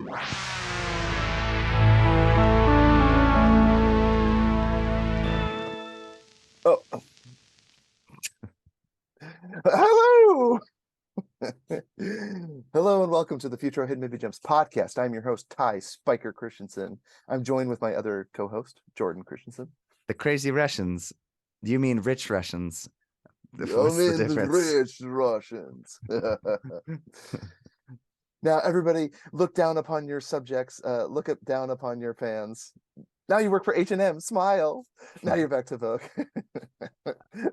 Oh, hello. Hello and welcome to the Futro Hidden Movie Gems podcast. I'm your host, Ty Spiker Christensen. I'm joined with my other co-host, Jordan Christensen. The crazy Russians. You mean rich Russians? What's the difference? Rich Russians. Now, everybody, look down upon your subjects. Look down upon your fans. Now you work for H&M. Smile. Now you're back to Vogue.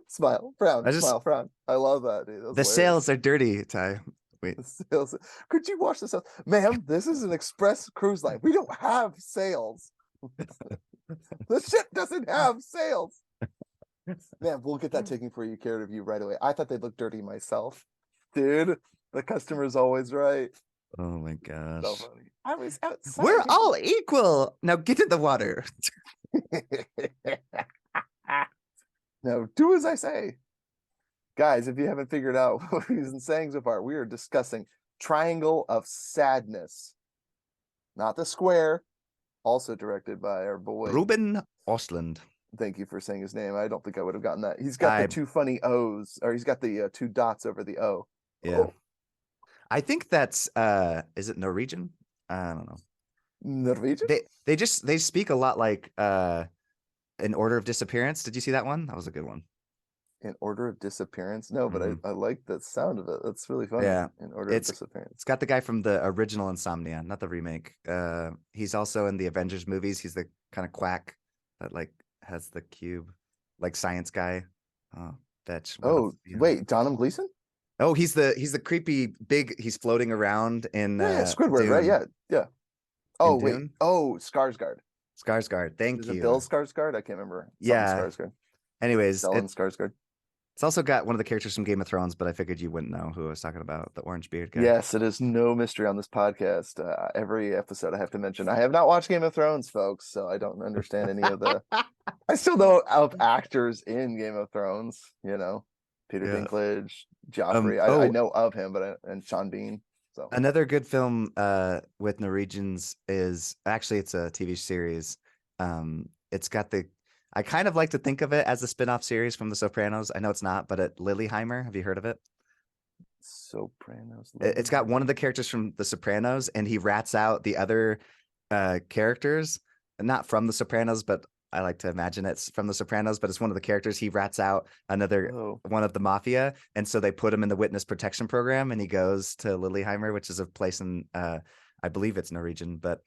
Smile. Frown. Smile. Frown. I love that, dude. The sales are dirty, Ty. Wait. Sales. Could you watch the sales? Ma'am, this is an express cruise line. We don't have sales. The ship doesn't have sales. Man, we'll get that taken for you, care of you right away. I thought they'd look dirty myself. Dude, the customer's always right. Oh my gosh. So funny. I was outside. We're all equal. Now get in the water. Now do as I say. Guys, if you haven't figured out what we've been saying so far, we are discussing Triangle of Sadness. Not the Square. Also directed by our boy Ruben Ostlund. Thank you for saying his name. I don't think I would have gotten that. He's got the two funny O's, or he's got the two dots over the O. Yeah. Oh. I think that's is it Norwegian? I don't know. Norwegian? They speak a lot like In Order of Disappearance. Did you see that one? That was a good one. In Order of Disappearance? No, but I like the sound of it. That's really funny. Yeah. In Order of Disappearance. It's got the guy from the original Insomnia, not the remake. He's also in the Avengers movies. He's the kind of quack that like has the cube, like science guy. Oh, that's wait, Donham Gleason? Oh, he's the creepy big. He's floating around in Squidward, Dune. Right? Yeah. Oh wait. Dune? Oh, Skarsgård. Skarsgård. Thank you. Bill Skarsgård? I can't remember. Yeah. Skarsgård. Anyways, Skarsgård. It's also got one of the characters from Game of Thrones, but I figured you wouldn't know who I was talking about. The orange beard guy. Yes, it is no mystery on this podcast. Every episode I have to mention. I have not watched Game of Thrones, folks, so I don't understand any of the. I still know of actors in Game of Thrones. You know, Peter Dinklage, Joffrey. I know of him, and Sean Bean. So another good film with Norwegians is actually it's a TV series. It's got I kind of like to think of it as a spin-off series from The Sopranos. I know it's not, but Lilyheimer. Have you heard of it? Sopranos. It's got one of the characters from The Sopranos, and he rats out the other characters, not from The Sopranos, but I like to imagine it's from The Sopranos, but it's one of the characters. He rats out another one of the mafia, and so they put him in the witness protection program, and he goes to Lilyheimer, which is a place in, I believe it's Norwegian, but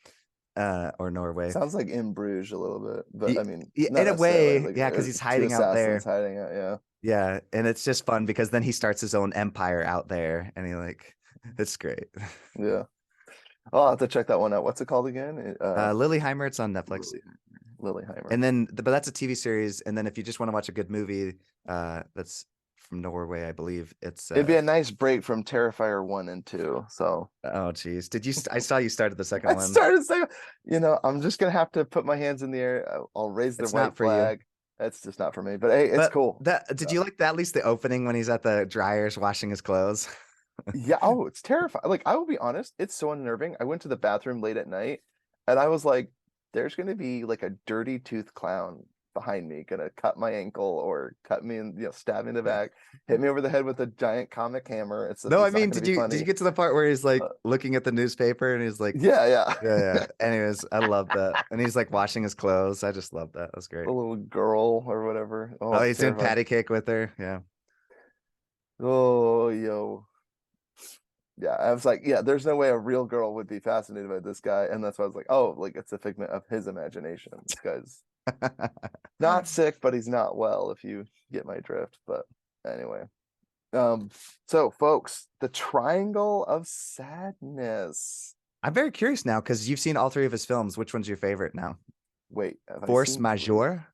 or Norway. Sounds like in Bruges a little bit, but I mean, in a way, like, yeah, because he's hiding out there. Hiding out, yeah, and it's just fun because then he starts his own empire out there, and it's great. Yeah, I'll have to check that one out. What's it called again? Lilyheimer. It's on Netflix. Lilyheimer. And then, but that's a TV series. And then if you just want to watch a good movie, that's from Norway, I believe it'd be a nice break from Terrifier 1 and 2. So oh geez, I saw you started the second one. I started second. You know, I'm just gonna have to put my hands in the air. I'll raise the white flag. That's just not for me. But hey, it's cool. Did you like that? At least the opening when he's at the dryers washing his clothes. Yeah. Oh, it's terrifying. Like, I will be honest, it's so unnerving. I went to the bathroom late at night, and I was like, "There's gonna be like a dirty tooth clown behind me, gonna cut my ankle or cut me and stab me in the back, hit me over the head with a giant comic hammer." I mean, did you get to the part where he's like looking at the newspaper and he's like, yeah. Anyways, I love that, and he's like washing his clothes. I just love that. That's great. A little girl or whatever. Oh, he's doing patty cake with her. Yeah. Oh, yo. Yeah, I was like, yeah, there's no way a real girl would be fascinated by this guy, and that's why I was like, oh, like it's a figment of his imagination. This guy's not sick, but he's not well, if you get my drift. But anyway, so folks, the Triangle of Sadness. I'm very curious now because you've seen all three of his films. Which one's your favorite now? Wait, Force Majeure?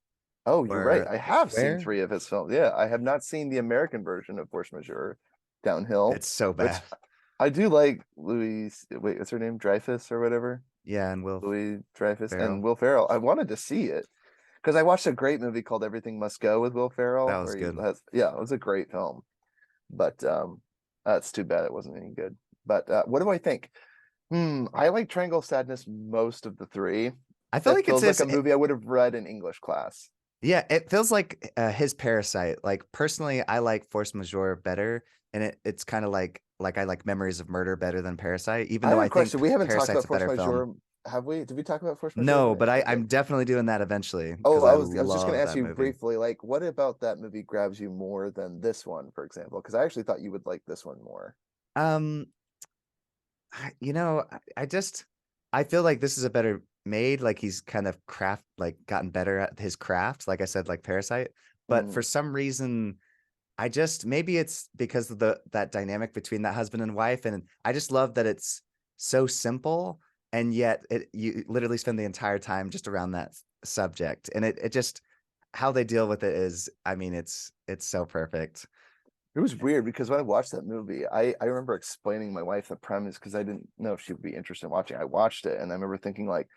Oh, you're right. I have seen 3 of his films. Yeah, I have not seen the American version of Force Majeure, Downhill. It's so bad. I do like what's her name? Dreyfus or whatever. Yeah, and Louis Dreyfus and Will Ferrell. I wanted to see it because I watched a great movie called Everything Must Go with Will Ferrell. That was good. It was a great film, but it's too bad it wasn't any good. But what do I think? I like Triangle of Sadness most of the three. I feel It like it's feels like his. a movie I would have read in English class. Yeah, it feels like his Parasite. Like personally, I like Force Majeure better, and it's kind of like I like Memories of Murder better than Parasite, even I though have a I think question. We haven't talked Parasite's about a Force better film. Majeure, have we? Did we talk about Force Majeure? No, Okay, but okay. I'm definitely doing that eventually Oh, because I I was just gonna love ask that you movie. briefly, like, what about that movie grabs you more than this one, for example? Because I actually thought you would like this one more. Um, you know, I just I feel like this is a better made. Like he's kind of gotten better at his craft. Like I said, like Parasite. But for Mm, some reason, I just maybe it's because of the that dynamic between that husband and wife, and I just love that it's so simple, and yet it you literally spend the entire time just around that subject, and it just how they deal with it is, I mean, it's so perfect. It was weird because when I watched that movie, I remember explaining to my wife the premise because I didn't know if she would be interested in watching. I watched it and I remember thinking like,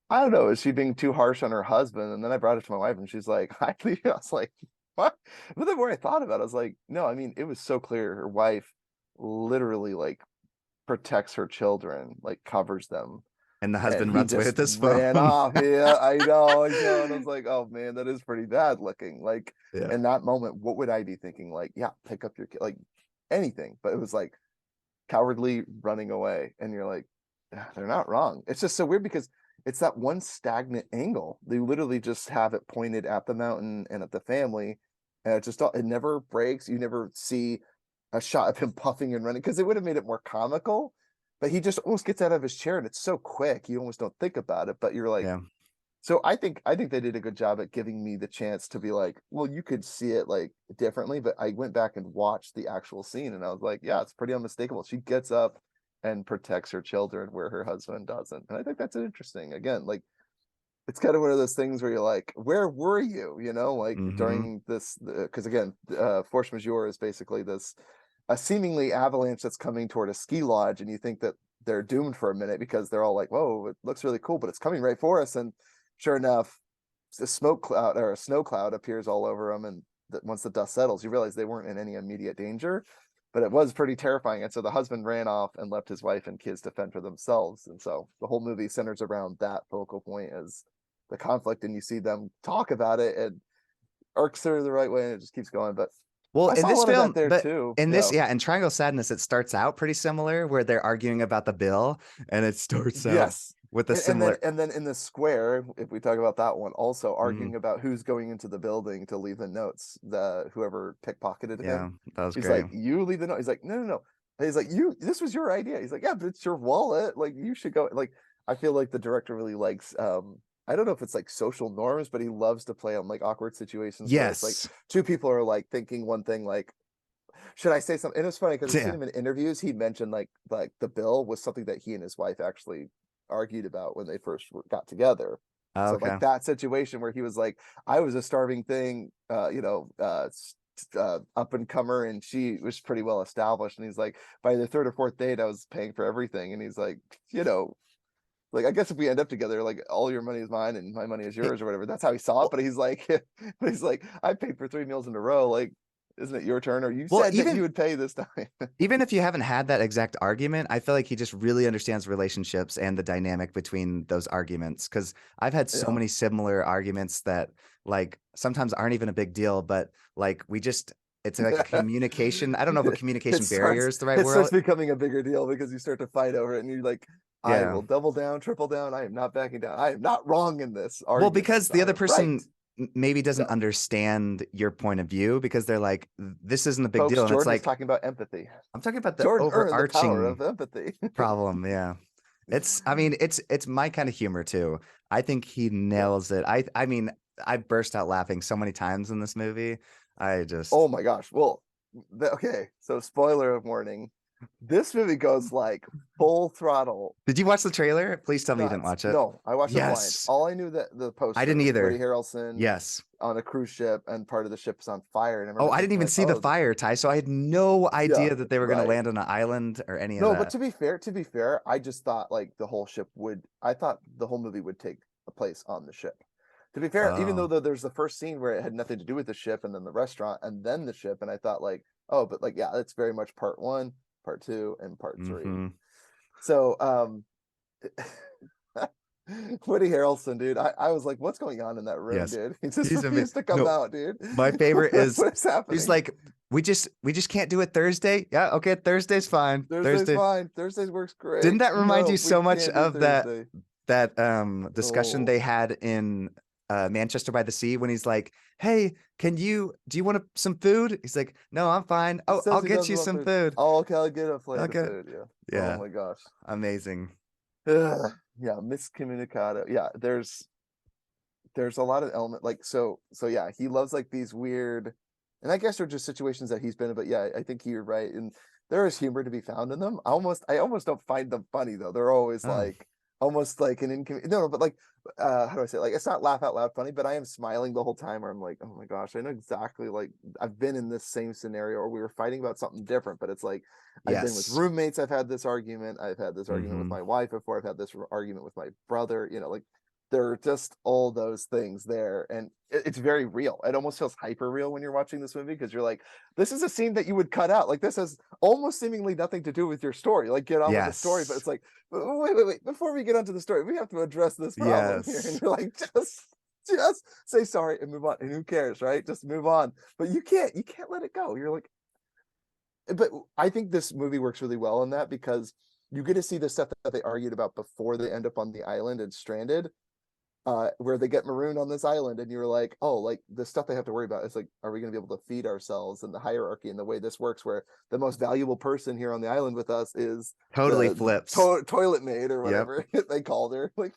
I don't know, is she being too harsh on her husband? And then I brought it to my wife and she's like, I was like, what? But the more I thought about it, I was like, no, I mean, it was so clear. Her wife literally like protects her children, like covers them. And the And husband he runs away just with this phone. ran off. Yeah, I know, I know. And I was like, oh man, that is pretty bad looking. Like Yeah. in that moment, what would I be thinking? Like, yeah, pick up your kid, like anything. But it was like cowardly running away. And you're like, "Ah, they're not wrong." It's just so weird because it's that one stagnant angle. They literally just have it pointed at the mountain and at the family. And it never breaks. You never see a shot of him puffing and running because it would have made it more comical. But he just almost gets out of his chair and it's so quick, you almost don't think about it. But you're like, Yeah. so I think they did a good job at giving me the chance to be like, well, you could see it like differently, but I went back and watched the actual scene and I was like, yeah, it's pretty unmistakable. She gets up and protects her children where her husband doesn't. And I think that's interesting. Again, like it's kind of one of those things where you're like, where were you? You know, like Hmm. during this, because again, force majeure is basically this a seemingly avalanche that's coming toward a ski lodge, and you think that they're doomed for a minute because they're all like, "Whoa, it looks really cool," but it's coming right for us. And sure enough, a smoke cloud or a snow cloud appears all over them, and once the dust settles, you realize they weren't in any immediate danger. But it was pretty terrifying, and so the husband ran off and left his wife and kids to fend for themselves. And so the whole movie centers around that focal point as the conflict, and you see them talk about it and arcs her the right way, and it just keeps going. But Well, I in saw a this lot of that film, there but too. in this, Yeah. yeah, in Triangle of Sadness, it starts out pretty similar where they're arguing about the bill, and it starts out Yes. with a And then similar. in the square, if we talk about that one, also Mhm. arguing about who's going into the building to leave the notes, the whoever pickpocketed Yeah, him. that was He's great. like, you leave the note. He's like, no, no, no. And he's like, you, this was your idea. He's like, yeah, but it's your wallet. Like you should go. Like, I feel like the director really likes I don't know if it's like social norms, but he loves to play on like awkward situations where it's like Yes. two people are like thinking one thing, like should I say something? And it's funny because I've seen Yeah. him in interviews. He mentioned like the bill was something that he and his wife actually argued about when they first got together. So like Okay. that situation where he was like, I was a starving thing, up and comer, and she was pretty well established. And he's like, by the third or fourth date, I was paying for everything. And he's like, you know, like I guess if we end up together, like all your money is mine and my money is It- yours or whatever. That's how he saw it. well, But he's like, but he's like, I paid for 3 meals in a row. Like, isn't it your turn? Or you well, said that you would pay this time. even if you haven't had that exact argument, I feel like he just really understands relationships and the dynamic between those arguments. Because I've had so Yeah. many similar arguments that like sometimes aren't even a big deal, but like it's like a communication. I don't know if a it communication barrier starts is the right it starts word. becoming a bigger deal because you start to fight over it and you're like, I Yeah. will double down, triple down. I am not backing down. I am not wrong in this Well, argument. because the I other am right. person maybe doesn't Yeah. understand your point of view because they're like, this isn't a big Folks, deal. And it's Jordan is like, talking about empathy. I'm talking about the Jordan earned the power overarching of empathy. problem. Yeah. I mean, it's my kind of humor too. I think he Yeah. nails it. I mean, I burst out laughing so many times in this movie. I just, Oh my gosh. Well, okay. So spoiler warning. This movie goes like full throttle. did you watch the trailer? Please tell me you didn't Nuts. watch it. No, I watched it blind. Yes. All I knew that the I didn't poster, Woody either. Harrelson Yes. on a cruise ship, and part of the ship is on fire. And I Oh, remember I didn't thinking even like, see the oh, fire, Ty. So I had no yeah, idea that they were going to right. land on an island or any of No, but that. to be fair, I just thought like the whole ship would. I thought the whole movie would take a place on the ship. To be fair, even though Oh. there's the first scene where it had nothing to do with the ship, and then the restaurant, and then the ship, and I thought like, oh, but like, yeah, it's very much part one, part two, and part three. Hmm. So Woody Harrelson, dude, I was like, what's going on in that room, Yes. dude? He just He's a refused to come no. out, dude. My favorite is What's happening? he's like, we just can't do it Thursday. Yeah, okay, Thursday's fine. Thursday's Thursday. fine. Thursdays works Didn't great. that remind you No, we so much can't do of that Thursday. discussion Oh, they had in Manchester by the Sea when he's like, "Hey, do you want some food?" He's like, "No, I'm fine. he Oh, says I'll he get doesn't you want some food. food. Oh, okay, I'll get a plate I'll of get." food. Yeah. Oh Yeah, my gosh. amazing. Ugh. Yeah, miscommunicado. Yeah, there's a lot of element like so yeah, he loves like these weird, and I guess they're just situations that he's been in, but yeah, I think you're right. And there is humor to be found in them. I almost don't find them funny though. They're always Oh, like almost like an inconvenient, no, but like how do I say it? Like it's not laugh out loud funny, but I am smiling the whole time where I'm like, oh my gosh, I know exactly, like I've been in this same scenario, or we were fighting about something different, but it's like I've been with yes. roommates, I've had this argument, I've had this argument with Hmm. my wife before, I've had this argument with my brother, like there are just all those things there, and it's very real. It almost feels hyper real when you're watching this movie, because you're like, this is a scene that you would cut out. Like this has almost seemingly nothing to do with your story. Like get on with the story, but Yes. it's like, wait. Before we get onto the story, we have to address this problem here. And Yes. you're like, just say sorry and move on. And who cares, right? Just move on. But you can't let it go. You're like, but I think this movie works really well in that, because you get to see the stuff that they argued about before they end up on the island and stranded, where they get marooned on this island, and you're like, oh, like the stuff they have to worry about is like, are we going to be able to feed ourselves, and the hierarchy and the way this works, where the most valuable person here on the island with us is Totally the flips. toilet maid, or Yep. whatever they called her. Like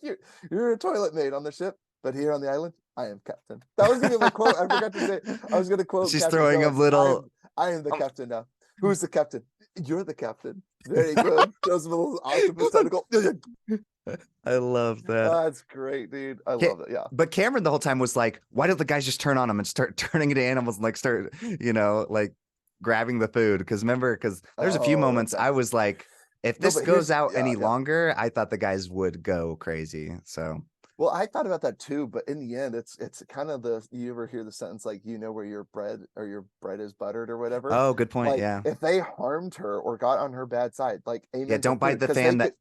you're a toilet maid on the ship, but here on the island, I am captain. That was gonna be my quote. I forgot to say. I was gonna quote She's Captain throwing a Phillips. little. I am the Oh, captain now. Who's the captain? You're the captain. Very good. Those little octopus tentacle. I love that. That's great, dude. I Ca- love it. Yeah. But Cameron the whole time was like, why don't the guys just turn on them and start turning into animals and like start, like grabbing the food? Because there's a few Oh, moments I that's was like, if no, this but goes out yeah, any yeah. longer, I thought the guys would go crazy. So, Well, I thought about that too, but in the end, it's kind of the, you ever hear the sentence like, where your bread is buttered or whatever. oh, good point. Like Yeah. if they harmed her or got on her bad side, like Yeah. amen to Don't bite food, the because they fan could.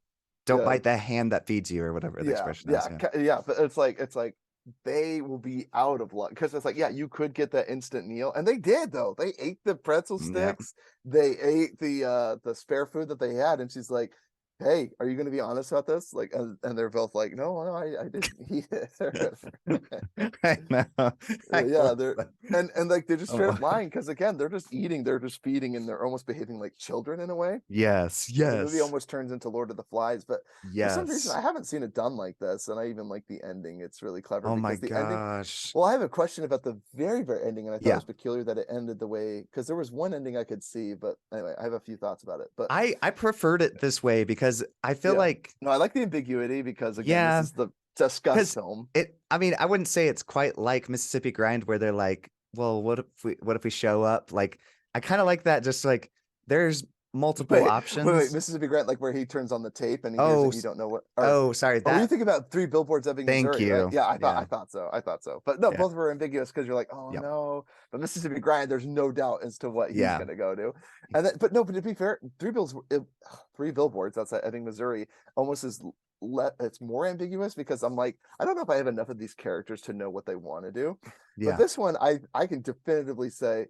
don't Yeah, bite the hand that feeds you or whatever the yeah, expression is. yeah, Yeah. yeah. But it's like they will be out of luck, because it's like, yeah, you could get that instant meal, and they did though. They ate the pretzel Yeah. sticks, they ate the spare food that they had, and she's like, "Hey, are you going to be honest about this?" Like, and they're both like, "No, I didn't eat it." I know. I Yeah, love they're that. and like they're just straight Oh, up lying, because again, they're just eating, they're just feeding, and they're almost behaving like children in a way. yes. So the movie Yes. almost turns into Lord of the Flies, but for some reason Yes. I haven't seen it done like this, and I even like the ending. It's really clever, Oh my because the ending. gosh. Well, I have a question about the very, very ending, and I thought it Yeah. was peculiar that it ended the way, because there was one ending I could see, but anyway, I have a few thoughts about it. But I preferred it this way because I feel yeah, like, no, I like the ambiguity, because again, this yeah, is the discuss because film. I mean, I wouldn't say it's quite like Mississippi Grind where they're like, well, what if we show up? Like, I kind of like that, just like there's multiple Wait, options. Mississippi Grant, like where he turns on the tape and he hears it Oh, and you don't know what, or oh, sorry, were you that, thinking about Three Billboards Ebbing, thank Missouri, right? you. Yeah, I Yeah. thought so. I thought so. But no, Yeah. both were ambiguous, because you're like, oh Yep. no. But Mississippi Grind, there's no doubt as to what he's Yeah. gonna go to. And then, but no, but to be fair, Three Billboards outside, I think Missouri, almost is it's more ambiguous, because I'm like, I don't know if I have enough of these characters to know what they want to do. But Yeah. this one, I can definitively say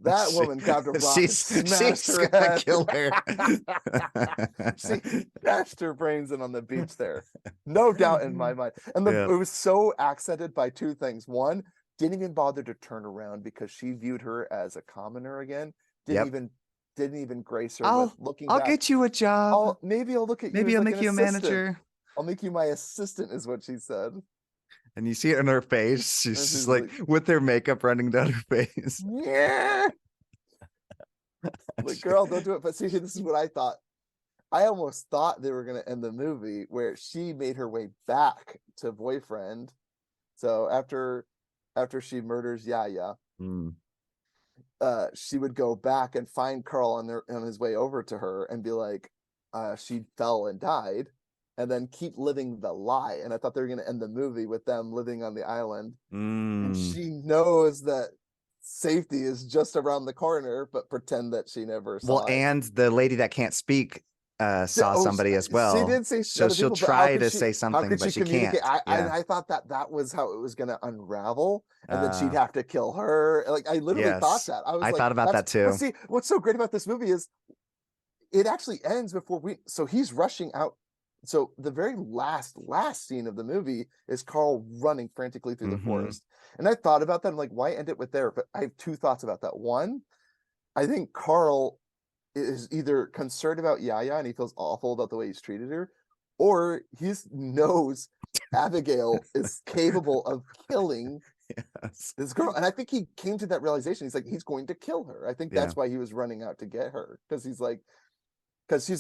that She, woman grabbed a rock and smashed she's her gonna head. kill her. She bashed her brains in on the beach there. No doubt in my mind. And Yeah. it was so accented by two things. One, didn't even bother to turn around, because she viewed her as a commoner again. Didn't Yep. even didn't even grace her with looking I'll back. get you a job. Maybe I'll look at you Maybe as I'll like make an you a assistant. manager. I'll make you my assistant, is what she said. And you see it in her face. She's And just she's like like, with her makeup running down her face. yeah. Like, girl, don't do it. But see, this is what I thought. I almost thought they were going to end the movie where she made her way back to boyfriend. So after she murders Yaya, Mm. she would go back and find Carl on his way over to her and be like, she fell and died, and then keep living the lie. And I thought they were going to end the movie with them living on the island, and Mm. she knows that safety is just around the corner, but pretend that she never Well, saw it. and the lady that can't speak saw somebody as she well. did see So other she'll people, but how try could to she? say How something, could but she she communicate? can't. And Yeah. I thought that was how it was going to unravel, and then she'd Uh, have to kill her. Like I literally thought yes. that. I was I like, thought about that's. that But too. see, what's so great about this movie is it actually ends before we. So he's rushing out. So the very last scene of the movie is Carl running frantically through the Hmm. forest, and I thought about that. I'm like, why end it with there? But I have two thoughts about that. One, I think Carl is either concerned about Yaya and he feels awful about the way he's treated her, or he knows Abigail is capable of killing Yes. this girl. And I think he came to that realization. He's like, he's going to kill her. I think Yeah. that's why he was running out to get her. Because she's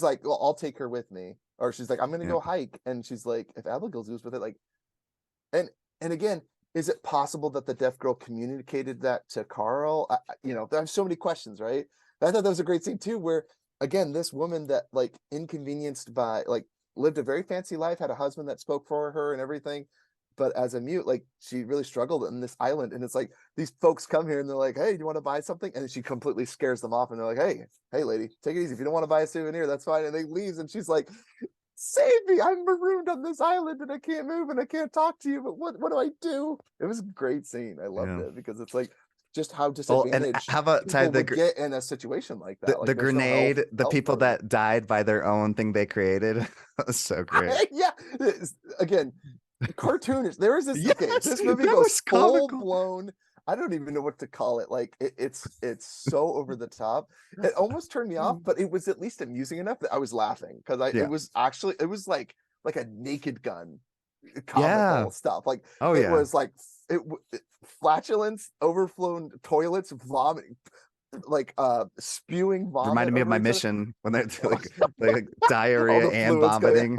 like, well, I'll take her with me. Or she's like, I'm gonna Yeah. go hike. And she's like, if Abigail goes with it, like, and and again, is it possible that the deaf girl communicated that to Carl? There's so many questions, right? But I thought that was a great scene too, where again, this woman that like inconvenienced by like lived a very fancy life, had a husband that spoke for her and everything, but as a mute, like she really struggled in this island. And it's like these folks come here and they're like, "Hey, do you want to buy something?" And she completely scares them off, and they're like, "Hey, lady, take it easy. If you don't want to buy a souvenir, that's fine." And they leaves, and she's like, save me, I'm marooned on this island and I can't move and I can't talk to you, but what do I do? It was a great scene. I loved Yeah. it because it's like just how Well, and disadvantaged how about Ty, people would get in a situation like that. the Like there's no help grenade, the help people for them. that died by their own thing they created? Was so great. Yeah, again, cartoonish. There is this. Okay, Yes, this movie that goes was full comical. blown. I don't even know what to call it. Like it's so over the top. It almost turned me off, but it was at least amusing enough that I was laughing because it Yeah. was actually it was like a Naked Gun Yeah. comical stuff. Like Oh it yeah. was like flatulence, overflown toilets, vomiting, like spewing vomit Reminded me of over my each other. mission when they're like All diarrhea the and fluids coming vomiting.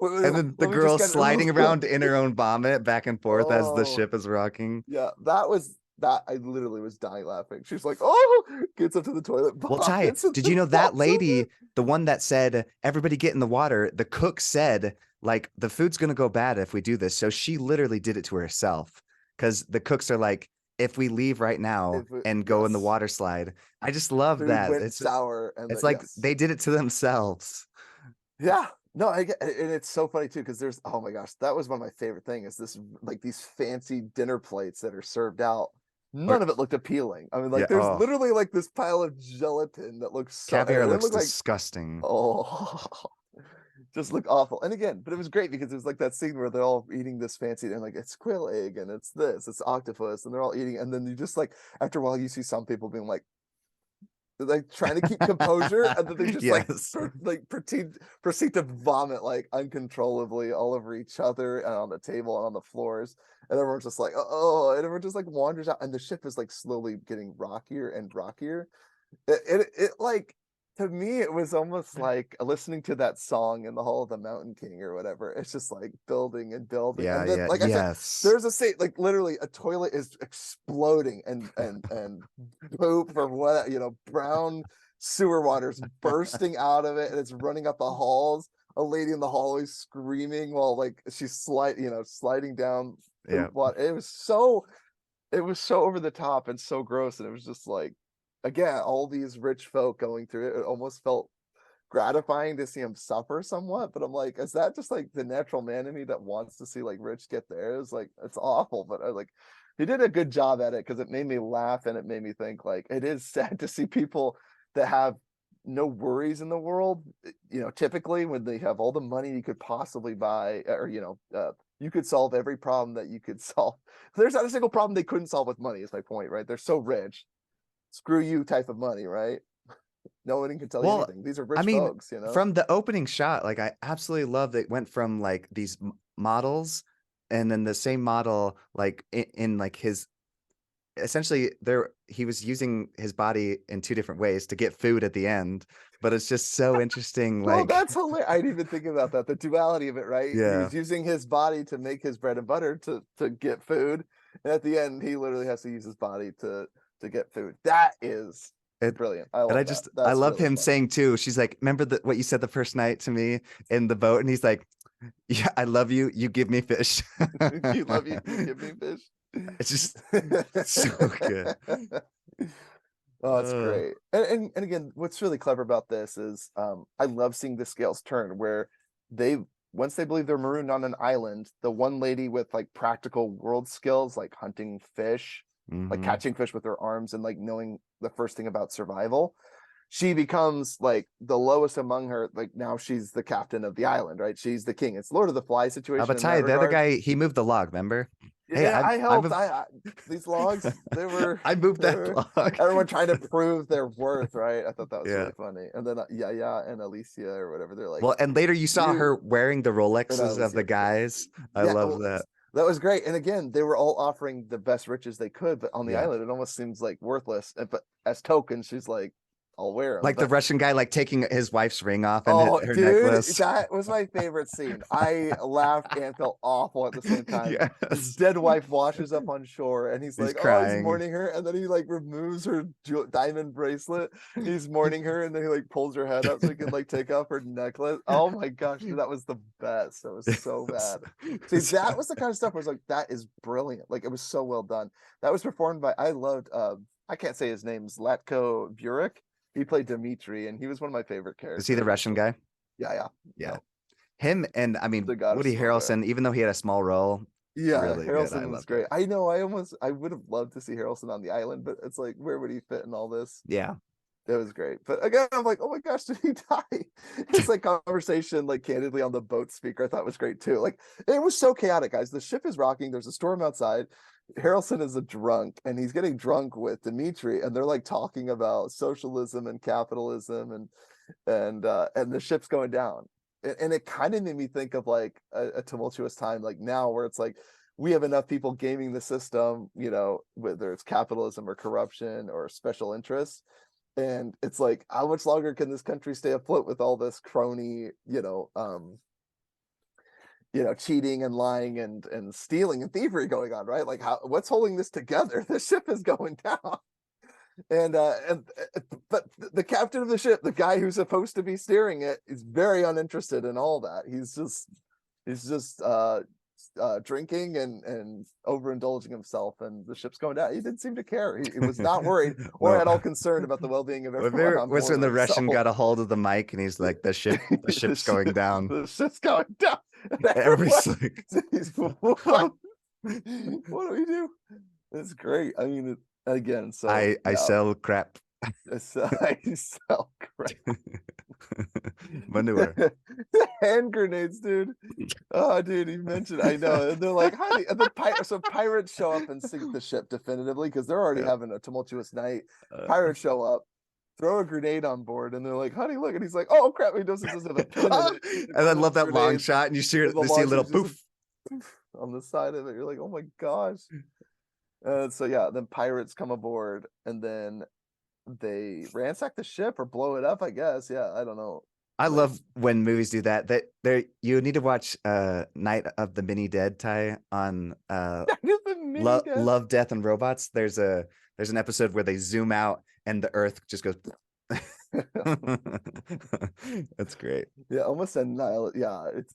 And then the Let me just girl get sliding around in her own vomit back and forth as the oh ship is rocking. yeah, that I literally was dying laughing. She's like, oh, gets up to the toilet, Well, Ty, vomits, and did you then know that falls over. lady, the one that said, everybody get in the water, the cook said, like, the food's going to go bad if we do this. So she literally did it to herself because the cooks are like, if we leave right now and go in the Yes, water slide, I just love food that. went sour, and It's like yes, they did it to themselves. yeah. No, I get, and it's so funny too because there's oh my gosh, that was one of my favorite things. Is this like these fancy dinner plates that are served out? Or, None of it looked appealing. I mean, yeah, like there's oh, literally like this pile of gelatin that looks so. caviar It looks looked like disgusting. oh, just look awful. And again, but it was great because it was like that scene where they're all eating this fancy and like it's quail egg and it's this, it's octopus, and they're all eating. And then you just like after a while, you see some people being like trying to keep composure, and then they just like Yes. proceed to vomit like uncontrollably all over each other and on the table and on the floors, and everyone's just like oh, and everyone just like wanders out, and the ship is like slowly getting rockier and rockier. It like to me it was almost like listening to that song in the Hall of the Mountain King or whatever. It's just like building and building, Yeah, and then yeah, like I said, yes. there's a scene like literally a toilet is exploding and poop or what brown sewer water's bursting out of it and it's running up the halls. A lady in the hallway screaming while like she's sliding down Yeah. poop water. It was so over the top and so gross, and it was just like again all these rich folk going through it. It almost felt gratifying to see him suffer somewhat, but I'm like, is that just like the natural man in me that wants to see like Rich get theirs? Like it's awful, but I like he did a good job at it because it made me laugh and it made me think like it is sad to see people that have no worries in the world. Typically when they have all the money you could possibly buy, or you could solve every problem that you could solve. There's not a single problem they couldn't solve with money, is my point, right? They're so rich. Screw you type of money, right? No one can tell you Well, anything. These are I rich mean, folks. from the opening shot, like I absolutely love that it went from like these models and then the same model like in like his essentially there he was using his body in two different ways to get food at the end, but it's just so interesting Well, like that's hilarious. I didn't even think about that. The duality of it, right? He yeah. was using his body to make his bread and butter to get food. And at the end, he literally has to use his body to get food. That is It, brilliant. I and love that. I That's love really him funny. saying too, she's like, remember what you said the first night to me in the boat? And he's like, yeah, I love you. You give me fish. You love you, you give me fish. It's just so good. Oh, that's Uh, great. And again, what's really clever about this is I love seeing the scales turn where they once they believe they're marooned on an island, the one lady with like practical world skills like hunting fish, like mhm. catching fish with her arms and like knowing the first thing about survival, she becomes like the lowest among her. Like now she's the captain of the island, right? She's the king. It's Lord of the Fly situation But in that Ty, the other regard. guy, he moved the log, remember? Hey, Yeah, I I helped. moved I these logs, they were, I moved they that were log. everyone trying to prove their worth, right? I thought that was Yeah. really funny. And then yeah, and Alicia or whatever, they're like, Well, and later you saw her you wearing the or not Rolexes of the Alicia, but guys. I yeah, love well, that. that was great. And again, they were all offering the best riches they could, but on the Yeah. island, it almost seems like worthless. But as tokens, she's like, I'll wear them. Like the But Russian guy, like taking his wife's ring off and oh, her dude, necklace. that was my favorite scene. I laughed and felt awful at the same time. His Yes. dead wife washes up on shore, and he's He's like, "Oh, he's crying. mourning her," and then he like removes her diamond bracelet. He's mourning her, and then he like pulls her head up so he can like take off her necklace. Oh my gosh, dude, that was the best. That was so bad. See, that was the kind of stuff where I was like, "That is brilliant!" Like it was so well done. That was performed by I loved. I can't say his name, Zlatko Burek. He played Dimitri, and he was one of my favorite Is he the characters. Russian guy? Yeah, yeah, Yeah. no, Him and I mean the god of Woody smartware. Harrelson, even though he had a small role, Yeah, really good. I Harrelson was loved great. it. I know. I would have loved to see Harrelson on the island, but it's like, where would he fit in all this? Yeah. It was great. But again, I'm like, oh my gosh, did he die? His like conversation, like candidly on the boat speaker, I thought was great too. Like it was so chaotic, guys. The ship is rocking. There's a storm outside. Harrelson is a drunk, and he's getting drunk with Dimitri, and they're like talking about socialism and capitalism, and the ship's going down. And it kind of made me think of like a tumultuous time, like now, where it's like we have enough people gaming the system, whether it's capitalism or corruption or special interests, and it's like, how much longer can this country stay afloat with all this crony, cheating and lying and stealing and thievery going on, right? Like, what's holding this together? The ship is going down. But the captain of the ship, the guy who's supposed to be steering it, is very uninterested in all that. He's just drinking and overindulging himself, and the ship's going down. He didn't seem to care. He was not worried or No. at all concerned about the well-being of My everyone favorite on was board when or the Russian himself. got a hold of the mic and he's like, the the, ship's going down. the ship's going down. And everyone, Everybody's like, what? What do we do? It's great. I mean, again, so I yeah, sell crap. I sell crap. Manure. Hand grenades, dude. Oh, dude, you mentioned. I know. And they're like, honey, and then pirates show up and sink the ship definitively because they're already Yeah. having a tumultuous night. Uh, Pirates show up, throw a grenade on board, and they're like, honey, look. And he's like, oh crap, he doesn't have a pin in it. He's and I one of love those that long grenades shot, and you with the see a launch little is just poof. on the side of it. You're like, oh my gosh. So yeah, then pirates come aboard, and then they ransack the ship or blow it up, I guess. Yeah, I don't know. I Like, love when movies do that. That there, you need to watch Night of the Mini Dead, Ty, on the mini death. Love, Death, and Robots. There's an episode where they zoom out and the Earth just goes. That's great. Yeah, almost annihilate. Yeah, it's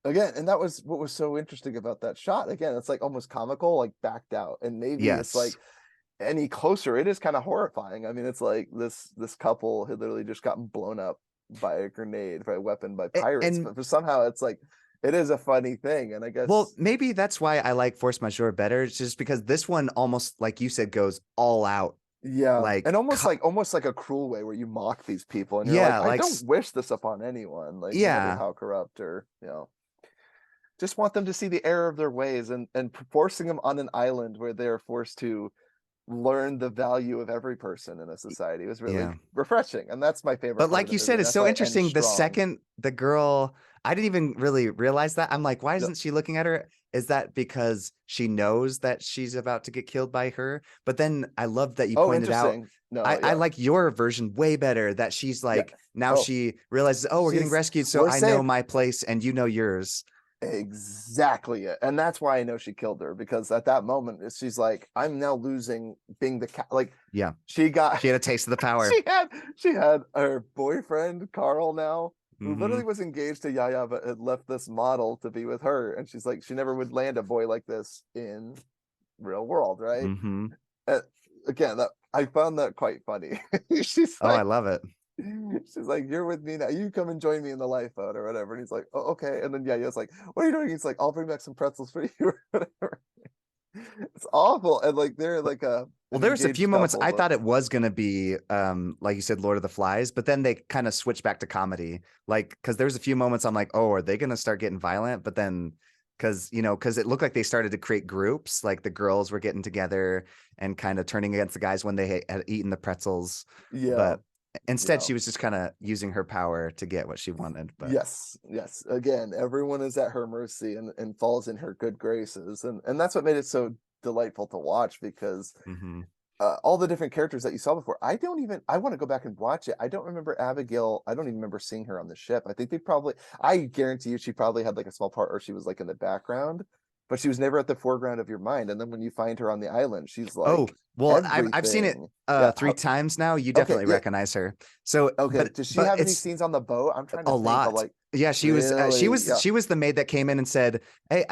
again, and that was what was so interesting about that shot. Again, it's like almost comical, like backed out. And Navy, it's like Yes. any closer, it is kind of horrifying. I mean, it's like this couple had literally just gotten blown up by a grenade, by a weapon, by pirates. And But for somehow, it's like it is a funny thing. And I well, guess maybe that's why I like Force Majeure better. It's just because this one almost, like you said, goes all out. yeah, Like, and almost like a cruel way where you mock these people, and you're yeah, like, I don't wish this upon anyone, like no matter yeah. how corrupt or just want them to see the error of their ways, and forcing them on an island where they're forced to learn the value of every person in a society was really Yeah. refreshing, and that's my favorite But part of like the you movie, said, and it's that's so why it ends interesting. The strong. second the girl, I didn't even really realize that. I'm like, why Yep. isn't she looking at her? Is that because she knows that she's about to get killed by her? But then I love that you Oh, pointed out. interesting. No, I yeah, like your version way better. That she's yeah. like, now Oh, she realizes, oh, we're getting she's rescued, so we're I know saved. my place and you know yours. Exactly it. And that's why I know she killed her, because at that moment she's like, I'm now losing being the like Yeah, she got she had a taste of the power. she had her boyfriend Carl now, who Hmm. literally was engaged to Yaya but had left this model to be with her, and she's like, she never would land a boy like this in real world, right? Hmm. Uh, Again, that I found that quite funny. She's Oh, I like, love it. she's like, "You're with me now. You come and join me in the lifeboat or whatever." And he's like, "Oh, okay." And then Yaya's like, "What are you doing?" He's like, "I'll bring back some pretzels for you or whatever." It's awful. And like they're like Well, an there was a few engaged moments couple, I but thought it was gonna be like you said, Lord of the Flies, but then they kind of switched back to comedy. Like, because there was a few moments I'm like, oh, are they gonna start getting violent? But then because it looked like they started to create groups, like the girls were getting together and kind of turning against the guys when they had eaten the pretzels. yeah, But instead, yeah. she was just kind of using her power to get what she wanted. But Yes, yes. Again, everyone is at her mercy and falls in her good graces. And that's what made it so delightful to watch because mhm. all the different characters that you saw before. I want to go back and watch it. I don't remember Abigail. I don't even remember seeing her on the ship. I think I guarantee you she probably had like a small part or she was like in the background, but she was never at the foreground of your mind. And then when you find her on the island, she's Oh, like well, I've seen it everything. Yeah. 3 times now. You Okay. definitely Yeah. recognize her. So, Okay. but Does she but have any it's scenes on the boat? I'm trying to a think of lot. like, Yeah, really? Yeah. she was the maid that came in and said, "Hey,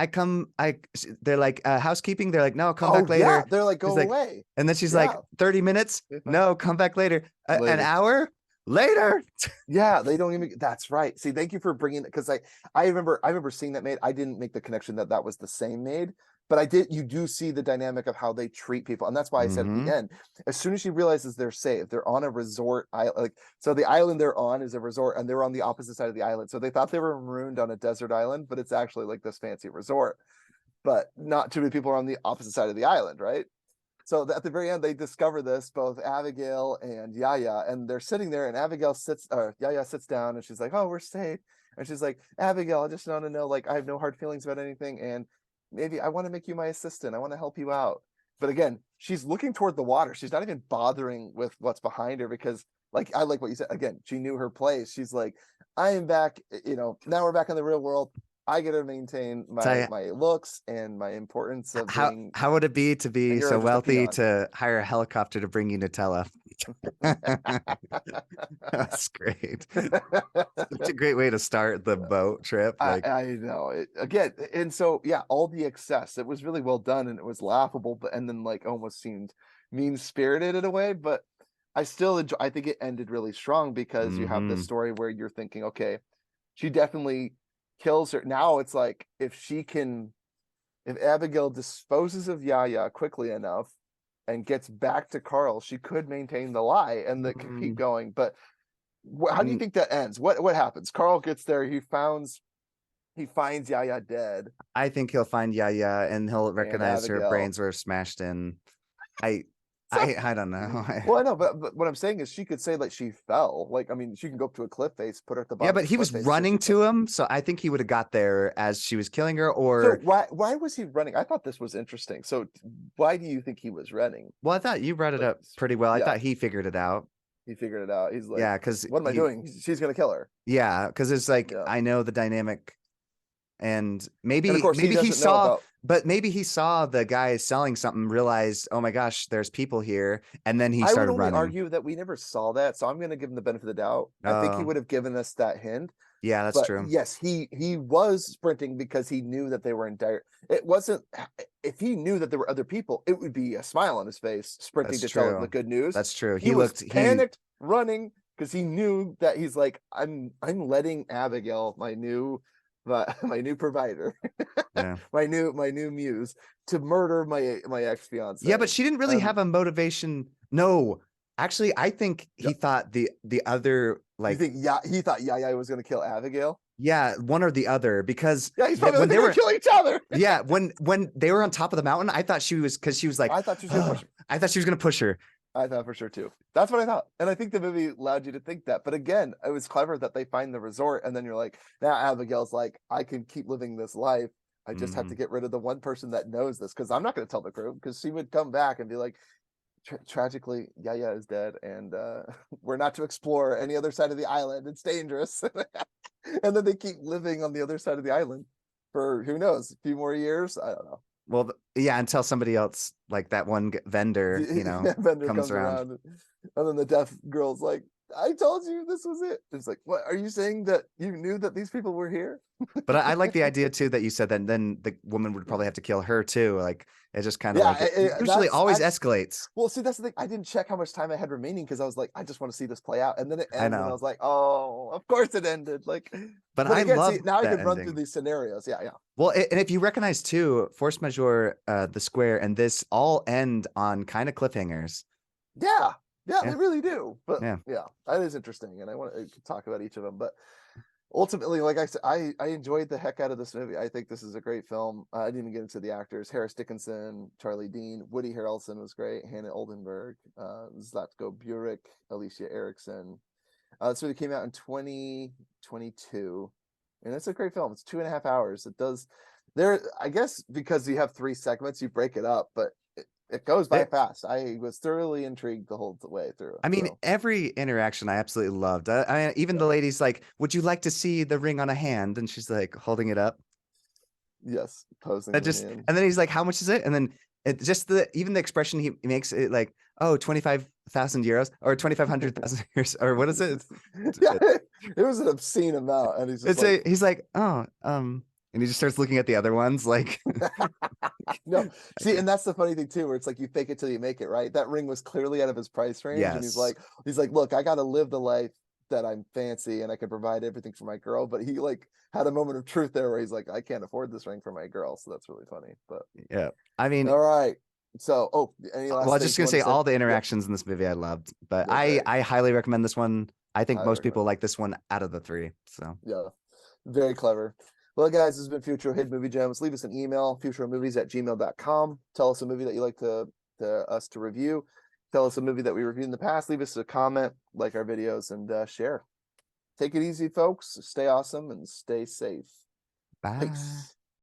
they're like housekeeping." They're like, "No, come Oh back yeah. later." They're like, She's go like, away. and then she's like, Yeah. 30 minutes? No, come back later. An Later. hour later. Yeah, they don't even. That's right. See, thank you for bringing it because I remember seeing that maid. I didn't make the connection that that was the same maid, but I did. You do see the dynamic of how they treat people, and that's why I said at the Hmm. end, as soon as she realizes they're safe, they're on a resort. Like so, the island they're on is a resort, and they're on the opposite side of the island. So they thought they were marooned on a desert island, but it's actually like this fancy resort. But not too many people are on the opposite side of the island, right? So at the very end, they discover this, both Abigail and Yaya, and they're sitting there, and Yaya sits down, and she's like, "Oh, we're safe." And she's like, "Abigail, I just want to know, like, I have no hard feelings about anything, and maybe I want to make you my assistant. I want to help you out." But again, she's looking toward the water. She's not even bothering with what's behind her because, like, I like what you said. Again, she knew her place. She's like, "I am back. Now we're back in the real world. I get to maintain So my looks and my importance of being, how would it be to and be you're so just a wealthy peon." to hire a helicopter to bring you Nutella? That's great. Such a great way to start the boat trip. Like, I know it again, and so yeah, all the excess. It was really well done, and it was laughable, but and then like almost seemed mean spirited in a way. But I still enjoy. I think it ended really strong because you have this hmm. story where you're thinking, okay, she definitely kills her. Now it's like if Abigail disposes of Yaya quickly enough and gets back to Carl, she could maintain the lie and that could keep Mm, going. But how do you mm, think that ends? What happens? Carl gets there. He finds Yaya dead, I think he'll find Yaya and he'll and recognize her Abigail. brains were smashed in. I So, I don't know. well, I know, but what I'm saying is she could say like she fell. Like, I mean, she can go up to a cliff face, put her at the Yeah, bottom of but the he cliff was face and say running she fell. to him, so I think he would have got there as she was killing her. So Or, why was he running? I thought this was interesting. So why do you think he was running? well, I thought you brought it Like, up pretty well. I yeah, thought he figured it out. he figured it out. He's like, Yeah, because "What am I doing? She's gonna kill her." it's like Yeah, I know the dynamic, and and of course he maybe he doesn't know saw, about. but maybe he saw the guy selling something, realized, oh my gosh, there's people here, and then he I would started only running. argue that we never saw that, so I'm gonna give him the benefit of the doubt. I think he Oh, would have given us that hint. yeah, that's But true. yes, he was sprinting because he knew that they were in dire. It wasn't if he knew that there were other people, it would be a smile on his face, sprinting That's to tell the true. good news. That's true. He He was looked he panicked, running because he knew that he's like, I'm letting Abigail, my new provider, yeah. my new muse, to murder my ex Yeah, but fiance. she didn't really have a motivation. No, actually, I think Yeah, he thought the other, you like, think, yeah, he thought Yaya was going to kill Abigail? yeah, one or the other, because Yeah, he's probably when like, they they're going were, to kill each other. yeah, when they were on top of the mountain, I thought she was, because she was like, I thought she was going to push oh, him. I thought she was gonna push her. I thought for sure too. That's what I thought. And I think the movie allowed you to think that. But again, it was clever that they find the resort and then you're like, now Abigail's like, I can keep living this life. I just have to Mhm. get rid of the one person that knows this because I'm not going to tell the crew because she would come back and be like, tragically, Yaya is dead and we're not to explore any other side of the island. It's dangerous. And then they keep living on the other side of the island for who knows, a few more years. I don't know. Well, yeah, until somebody else, like that one vendor, The vendor comes comes around. around and then the deaf girl's like, I told you this was it. It's like, what are you saying that you knew that these people were here? But I like the idea too that you said that then the woman would probably have to kill her too. Like it just kind of Yeah, like it usually that's always actually, escalates. well, see, that's the thing. I didn't check how much time I had remaining because I was like, I just want to see this play out. And then it I ends, and I know. was like, oh, of course it ended. Like, But but I again, love see, now I that can run through ending. these scenarios. Yeah, yeah. Well, and if you recognize too, Force Majeure, the Square, and this all end on kind of cliffhangers. Yeah, yeah, Yeah, they really do. But yeah. yeah, that is interesting, and I want to talk about each of them. But ultimately, like I said, I enjoyed the heck out of this movie. I think this is a great film. I didn't even get into the actors: Harris Dickinson, Charlie Dean, Woody Harrelson was great, Hannah Oldenburg, Zlatko Burek, Alicia Erickson. This movie came out in 2022, and it's a great film. It's 2.5 hours. It does there. I guess because you have three segments, you break it up, but it goes by It, fast. I was thoroughly intrigued the whole way through. I mean, So every interaction I absolutely loved. Even yeah, the lady's like, "Would you like to see the ring on a hand?" And she's like holding it up. yes, posing That the just, hand. and then he's like, "How much is it?" And then it just the even the expression he makes it like, "Oh, 25,000 euros or 2,500,000 euros or what is it?" Yeah, it was an obscene amount, and he's just It's like, a he's like, "Oh, and he just starts looking at the other ones like, no. See, okay, and that's the funny thing too, where it's like you fake it till you make it, right? That ring was clearly out of his price range, and yes, he's like, look, I got to live the life that I'm fancy, and I can provide everything for my girl. But he like had a moment of truth there, where he's like, I can't afford this ring for my girl, so that's really funny. But yeah." I mean, all right, so any well, I last was things just you gonna want to say say? all the Yep. interactions in this movie I loved, but Okay, I highly recommend this one. I think highly most people recommend. like this one out of the three. So Yeah, very clever. Well, guys, this has been Futuro Hidden Movie Gems. Leave us an email, futuromovies@gmail.com. Tell us a movie that you like to us to review. Tell us a movie that we reviewed in the past. Leave us a comment, like our videos, and share. Take it easy, folks. Stay awesome and stay safe. bye. Peace.